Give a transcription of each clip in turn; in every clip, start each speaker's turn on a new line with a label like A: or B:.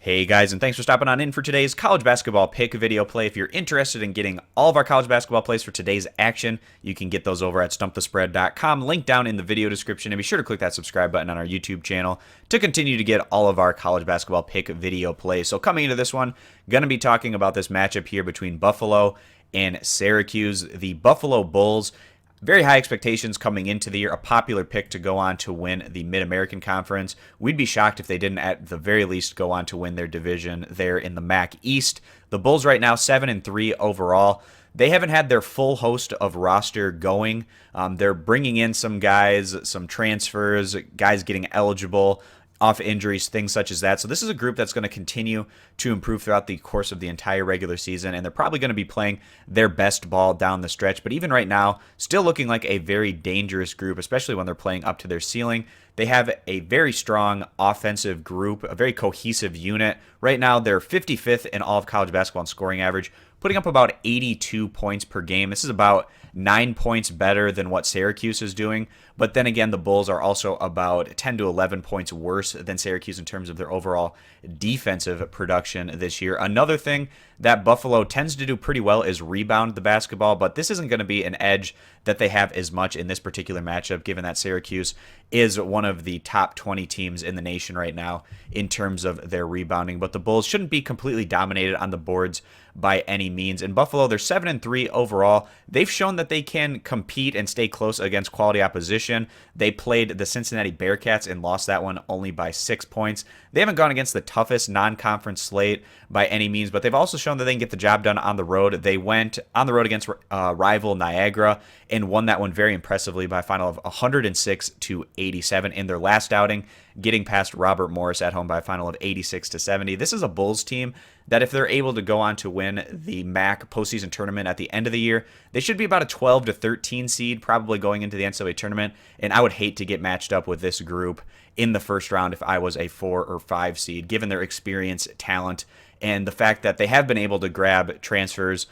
A: Hey guys, and thanks for stopping on in for today's college basketball pick video play. If you're interested in getting all of our college basketball plays for today's action, you can get those over at stumpthespread.com. Link down in the video description, and be sure to click that subscribe button on our YouTube channel to continue to get all of our college basketball pick video plays. So coming into this one, going to be talking about this matchup here between Buffalo and Syracuse. The Buffalo Bulls, very high expectations coming into the year, a popular pick to go on to win the Mid-American Conference. We'd be shocked if they didn't at the very least go on to win their division there in the MAC East. The Bulls right now 7-3 overall. They haven't had their full host of roster going. They're bringing in some guys, some transfers, guys getting eligible off injuries, things such as that. So this is a group that's going to continue to improve throughout the course of the entire regular season, and they're probably going to be playing their best ball down the stretch. But even right now, still looking like a very dangerous group, especially when they're playing up to their ceiling. They have a very strong offensive group, a very cohesive unit. Right now, they're 55th in all of college basketball in scoring average, putting up about 82 points per game. This is about 9 points better than what Syracuse is doing. But then again, the Bulls are also about 10 to 11 points worse than Syracuse in terms of their overall defensive production this year. Another thing that Buffalo tends to do pretty well is rebound the basketball, but this isn't going to be an edge that they have as much in this particular matchup, given that Syracuse is one of the top 20 teams in the nation right now in terms of their rebounding. But the Bulls shouldn't be completely dominated on the boards by any means. In Buffalo, they're 7-3 overall. They've shown that they can compete and stay close against quality opposition. They played the Cincinnati Bearcats and lost that one only by 6 points. They haven't gone against the toughest non-conference slate by any means, but they've also shown that they can get the job done on the road. They went on the road against rival Niagara and won that one very impressively by a final of 106-87 in their last outing, getting past Robert Morris at home by a final of 86-70. This is a Bulls team that if they're able to go on to win the MAC postseason tournament at the end of the year, they should be about a 12-13 seed, probably going into the NCAA tournament, and I would hate to get matched up with this group in the first round if I was a 4 or 5 seed, given their experience, talent, and the fact that they have been able to grab transfers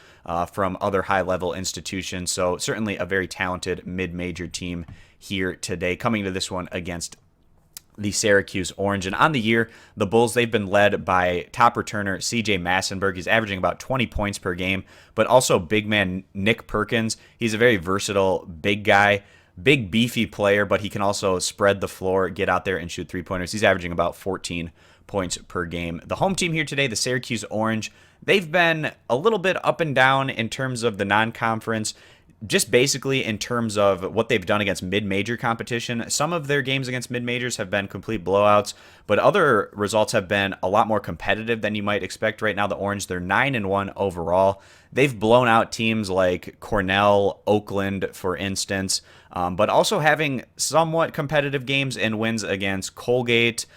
A: from other high-level institutions. So certainly a very talented mid-major team here today, coming to this one against the Syracuse Orange. And on the year, the Bulls, they've been led by top returner CJ Massenberg. He's averaging about 20 points per game, but also big man Nick Perkins. He's a very versatile big guy, big beefy player, but he can also spread the floor, get out there and shoot three-pointers. He's averaging about 14 points per game. The home team here today, the Syracuse Orange, they've been a little bit up and down in terms of the non-conference, just basically in terms of what they've done against mid-major competition. Some of their games against mid-majors have been complete blowouts, but other results have been a lot more competitive than you might expect. Right now, the Orange, they're 9-1 overall. They've blown out teams like Cornell, Oakland, for instance, but also having somewhat competitive games and wins against Colgate,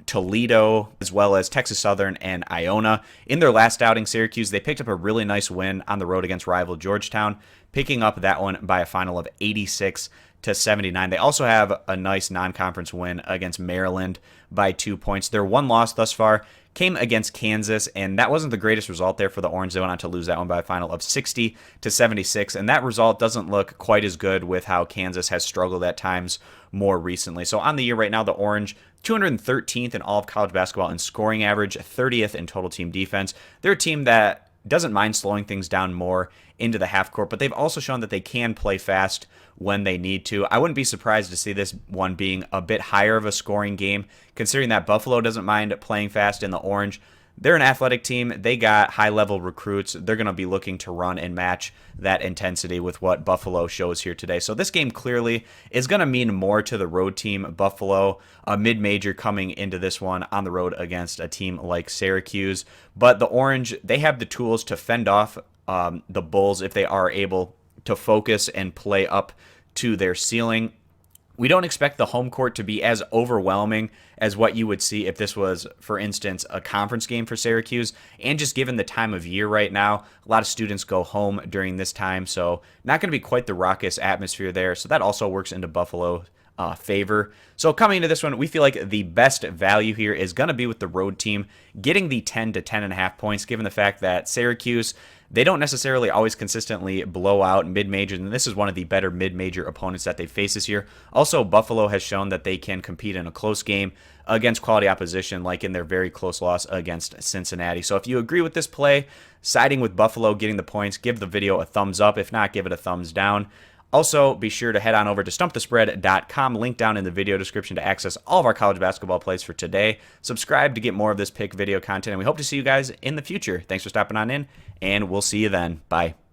A: Toledo, as well as Texas Southern and Iona. In their last outing, Syracuse, they picked up a really nice win on the road against rival Georgetown, picking up that one by a final of 86-79. They also have a nice non-conference win against Maryland by 2 points. Their one loss thus far came against Kansas, and that wasn't the greatest result there for the Orange. They went on to lose that one by a final of 60-76, and that result doesn't look quite as good with how Kansas has struggled at times more recently. So on the year right now, the Orange, 213th in all of college basketball in scoring average, 30th in total team defense. They're a team that doesn't mind slowing things down more into the half court, but they've also shown that they can play fast when they need to. I wouldn't be surprised to see this one being a bit higher of a scoring game, considering that Buffalo doesn't mind playing fast in the Orange. They're an athletic team. They got high-level recruits. They're going to be looking to run and match that intensity with what Buffalo shows here today. So this game clearly is going to mean more to the road team, Buffalo, a mid-major coming into this one on the road against a team like Syracuse. But the Orange, they have the tools to fend off the Bulls if they are able to focus and play up to their ceiling. We don't expect the home court to be as overwhelming as what you would see if this was, for instance, a conference game for Syracuse. And just given the time of year right now, a lot of students go home during this time, so not going to be quite the raucous atmosphere there. So that also works into Buffalo favor. So coming into this one, we feel like the best value here is going to be with the road team getting the 10 to 10.5 points, given the fact that Syracuse, they don't necessarily always consistently blow out mid-majors, and this is one of the better mid-major opponents that they face this year. Also, Buffalo has shown that they can compete in a close game against quality opposition, like in their very close loss against Cincinnati. So if you agree with this play, siding with Buffalo, getting the points, give the video a thumbs up. If not, give it a thumbs down. Also, be sure to head on over to stumpthespread.com, link down in the video description to access all of our college basketball plays for today. Subscribe to get more of this pick video content, and we hope to see you guys in the future. Thanks for stopping on in, and we'll see you then. Bye.